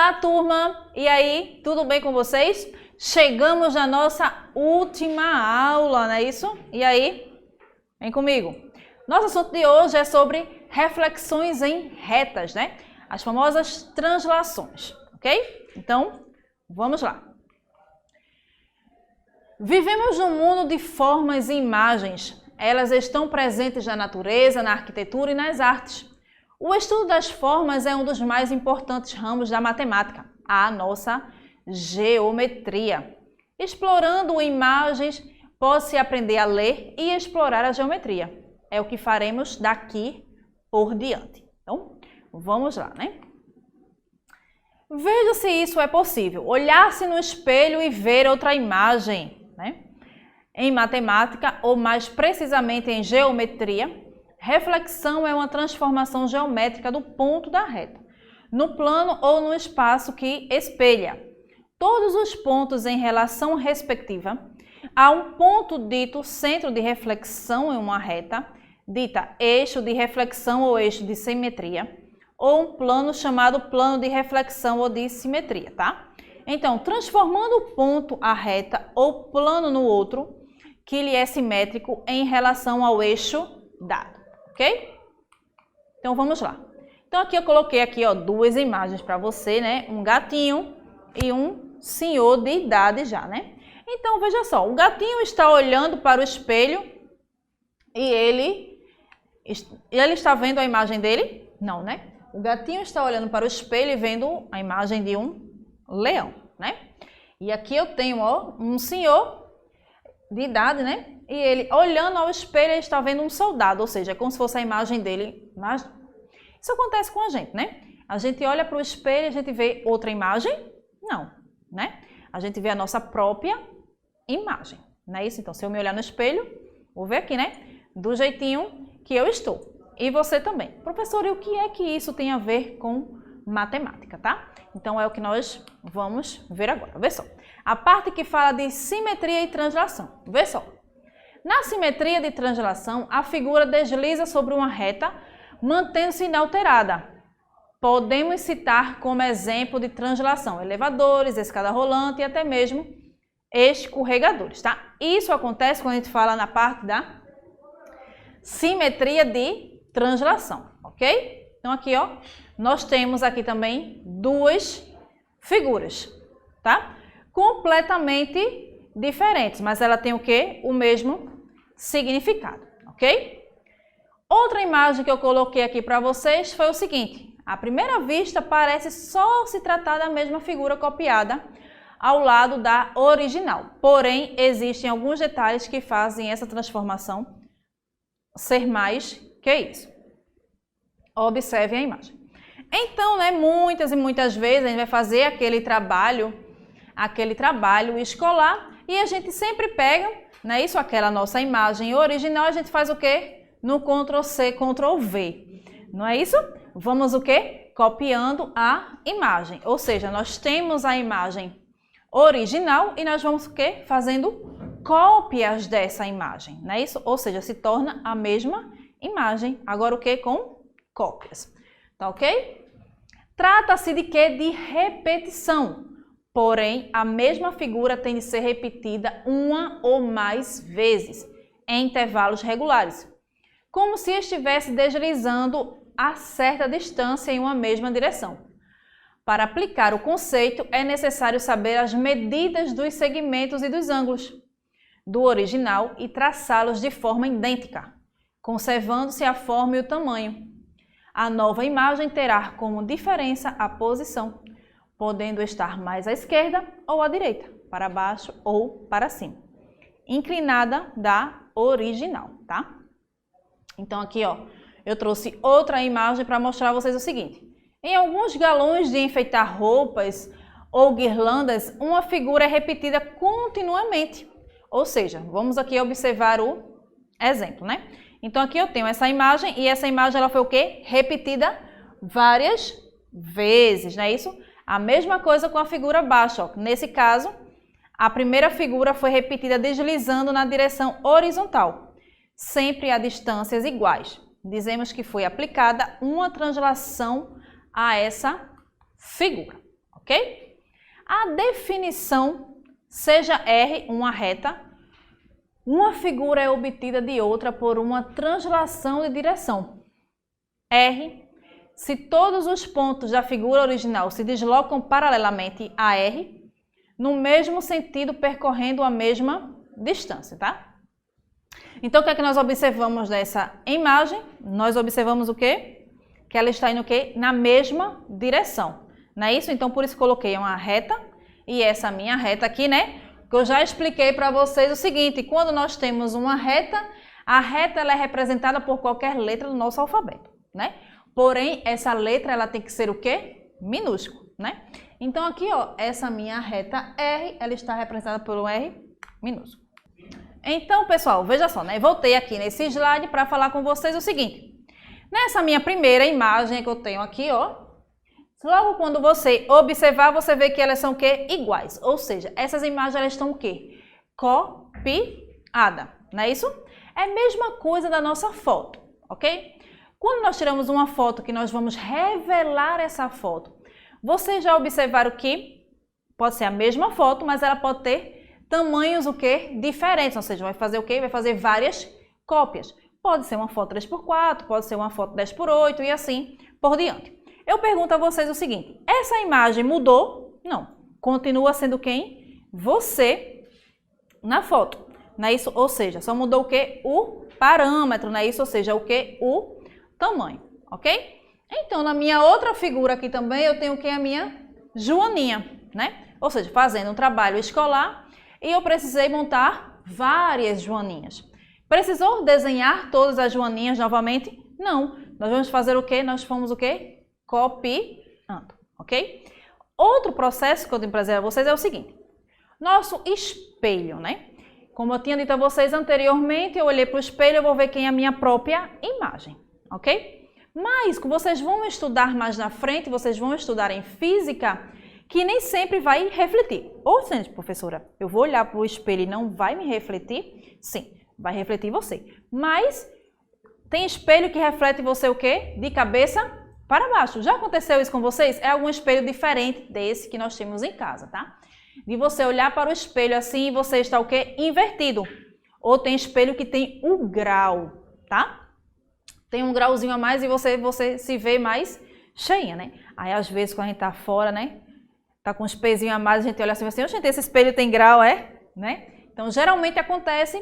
Olá, turma! E aí, tudo bem com vocês? Chegamos na nossa última aula, não é isso? E aí, vem comigo. Nosso assunto de hoje é sobre reflexões em retas, né? As famosas translações, ok? Então, vamos lá. Vivemos num mundo de formas e imagens. Elas estão presentes na natureza, na arquitetura e nas artes. O estudo das formas é um dos mais importantes ramos da matemática, a nossa geometria. Explorando imagens, pode-se aprender a ler e explorar a geometria. É o que faremos daqui por diante. Então, vamos lá, né? Veja se isso é possível. Olhar-se no espelho e ver outra imagem, né? Em matemática, ou mais precisamente em geometria, reflexão é uma transformação geométrica do ponto da reta, no plano ou no espaço que espelha. Todos os pontos em relação respectiva a um ponto dito centro de reflexão em uma reta, dita eixo de reflexão ou eixo de simetria, ou um plano chamado plano de reflexão ou de simetria, tá? Então, transformando o ponto a reta ou plano no outro, que lhe é simétrico em relação ao eixo dado. Ok? Então, vamos lá. Então, aqui eu coloquei aqui, ó, duas imagens para você, né? Um gatinho e um senhor de idade já, né? Então, veja só. O gatinho está olhando para o espelho e ele está vendo a imagem dele? Não, né? O gatinho está olhando para o espelho e vendo a imagem de um leão, né? E aqui eu tenho, ó, um senhor de idade, né? E ele, olhando ao espelho, ele está vendo um soldado, ou seja, é como se fosse a imagem dele. Mas isso acontece com a gente, né? A gente olha para o espelho e a gente vê outra imagem? Não, né? A gente vê a nossa própria imagem, não é isso? Então, se eu me olhar no espelho, vou ver aqui, né? Do jeitinho que eu estou. E você também. Professor, e o que é que isso tem a ver com matemática, tá? Então, é o que nós vamos ver agora. Vê só. A parte que fala de simetria e translação. Vê só. Na simetria de translação, a figura desliza sobre uma reta, mantendo-se inalterada. Podemos citar como exemplo de translação elevadores, escada rolante e até mesmo escorregadores, tá? Isso acontece quando a gente fala na parte da simetria de translação, ok? Então aqui, ó, nós temos aqui também duas figuras, tá? Completamente diferentes, mas ela tem o quê? O mesmo significado, ok? Outra imagem que eu coloquei aqui para vocês foi o seguinte: à primeira vista parece só se tratar da mesma figura copiada ao lado da original, porém existem alguns detalhes que fazem essa transformação ser mais que isso. Observe a imagem. Então, né, muitas e muitas vezes a gente vai fazer aquele trabalho escolar e a gente sempre pega, né, isso, aquela nossa imagem original, a gente faz o quê? No Ctrl+C, Ctrl+V. Não é isso? Vamos o quê? Copiando a imagem. Ou seja, nós temos a imagem original e nós vamos o quê? Fazendo cópias dessa imagem. Não é isso? Ou seja, se torna a mesma imagem. Agora o quê? Com cópias. Tá ok? Trata-se de quê? De repetição. Porém, a mesma figura tem de ser repetida uma ou mais vezes, em intervalos regulares, como se estivesse deslizando a certa distância em uma mesma direção. Para aplicar o conceito, é necessário saber as medidas dos segmentos e dos ângulos do original e traçá-los de forma idêntica, conservando-se a forma e o tamanho. A nova imagem terá como diferença a posição, podendo estar mais à esquerda ou à direita, para baixo ou para cima, inclinada da original, tá? Então aqui, ó, eu trouxe outra imagem para mostrar a vocês o seguinte. Em alguns galões de enfeitar roupas ou guirlandas, uma figura é repetida continuamente. Ou seja, vamos aqui observar o exemplo, né? Então aqui eu tenho essa imagem e essa imagem ela foi o quê? Repetida várias vezes, não é isso? A mesma coisa com a figura abaixo, ó. Nesse caso, a primeira figura foi repetida deslizando na direção horizontal, sempre a distâncias iguais. Dizemos que foi aplicada uma translação a essa figura, ok? ok? A definição, seja R uma reta, uma figura é obtida de outra por uma translação de direção. R, se todos os pontos da figura original se deslocam paralelamente a R, no mesmo sentido, percorrendo a mesma distância, tá? Então, o que é que nós observamos dessa imagem? Nós observamos o quê? Que ela está indo o quê? Na mesma direção, não é isso? Então, por isso coloquei uma reta, e essa minha reta aqui, né? Que eu já expliquei para vocês o seguinte, quando nós temos uma reta, a reta ela é representada por qualquer letra do nosso alfabeto, né? Porém, essa letra ela tem que ser o quê? Minúsculo, né? Então, aqui, ó, essa minha reta R, ela está representada por um R minúsculo. Então, pessoal, veja só, né? Voltei aqui nesse slide para falar com vocês o seguinte. Nessa minha primeira imagem que eu tenho aqui, ó, logo quando você observar, você vê que elas são o quê? Iguais. Ou seja, essas imagens elas estão o quê? Copiadas, não é isso? É a mesma coisa da nossa foto, ok? Quando nós tiramos uma foto que nós vamos revelar essa foto, vocês já observaram que pode ser a mesma foto, mas ela pode ter tamanhos o quê? Diferentes, ou seja, vai fazer o quê? Vai fazer várias cópias. Pode ser uma foto 3x4, pode ser uma foto 10x8 e assim por diante. Eu pergunto a vocês o seguinte, essa imagem mudou? Não. Continua sendo quem? Você na foto, não é isso? Ou seja, só mudou o quê? O parâmetro, não é isso? Ou seja, o quê? O tamanho, ok? Então, na minha outra figura aqui também, eu tenho o quê? A minha Joaninha, né? Ou seja, fazendo um trabalho escolar e eu precisei montar várias Joaninhas. Precisou desenhar todas as Joaninhas novamente? Não. Nós vamos fazer o quê? Nós fomos o quê? Copiando, ok? Outro processo que eu tenho para dizer a vocês é o seguinte. Nosso espelho, né? Como eu tinha dito a vocês anteriormente, eu olhei para o espelho e vou ver quem é a minha própria imagem, ok? Mas que vocês vão estudar mais na frente, vocês vão estudar em física, que nem sempre vai refletir. Ou seja, professora, eu vou olhar para o espelho e não vai me refletir? Sim, vai refletir você. Mas tem espelho que reflete você o quê? De cabeça para baixo. Já aconteceu isso com vocês? É algum espelho diferente desse que nós temos em casa, tá? De você olhar para o espelho assim e você está o quê? Invertido. Ou tem espelho que tem um grau, tá? Tem um grauzinho a mais e você se vê mais cheinha, né? Aí, às vezes, quando a gente tá fora, né? Tá com uns pezinhos a mais, a gente olha assim, gente, esse espelho tem grau, é? Né? Então, geralmente acontece,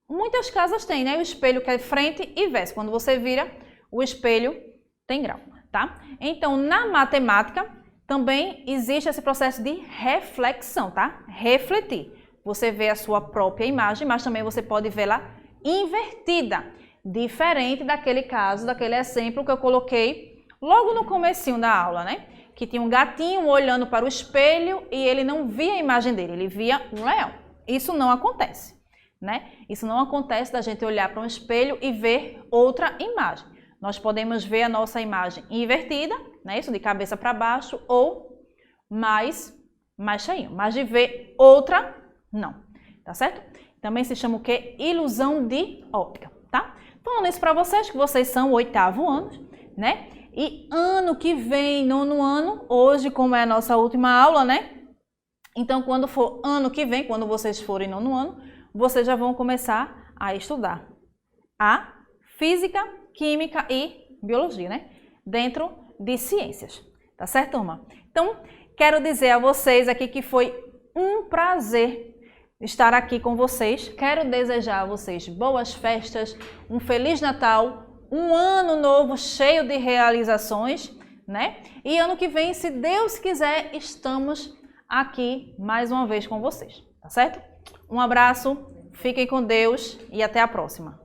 muitas casas tem, né? O espelho que é frente e verso. Quando você vira, o espelho tem grau, tá? Então, na matemática, também existe esse processo de reflexão, tá? Refletir. Você vê a sua própria imagem, mas também você pode vê-la invertida. Diferente daquele caso, daquele exemplo que eu coloquei logo no comecinho da aula, né? Que tinha um gatinho olhando para o espelho e ele não via a imagem dele, ele via um leão. Isso não acontece, né? Isso não acontece da gente olhar para um espelho e ver outra imagem. Nós podemos ver a nossa imagem invertida, né? Isso de cabeça para baixo ou mais cheinho. Mas de ver outra, não. Tá certo? Também se chama o quê? Ilusão de óptica, tá? Falando isso para vocês, que vocês são o 8º ano, né? E ano que vem, 9º ano, hoje, como é a nossa última aula, né? Então, quando for ano que vem, quando vocês forem 9º ano, vocês já vão começar a estudar a física, química e biologia, né? Dentro de ciências, tá certo, turma? Então, quero dizer a vocês aqui que foi um prazer estar aqui com vocês. Quero desejar a vocês boas festas, um Feliz Natal, um ano novo cheio de realizações, né? E ano que vem, se Deus quiser, estamos aqui mais uma vez com vocês, tá certo? Um abraço, fiquem com Deus e até a próxima.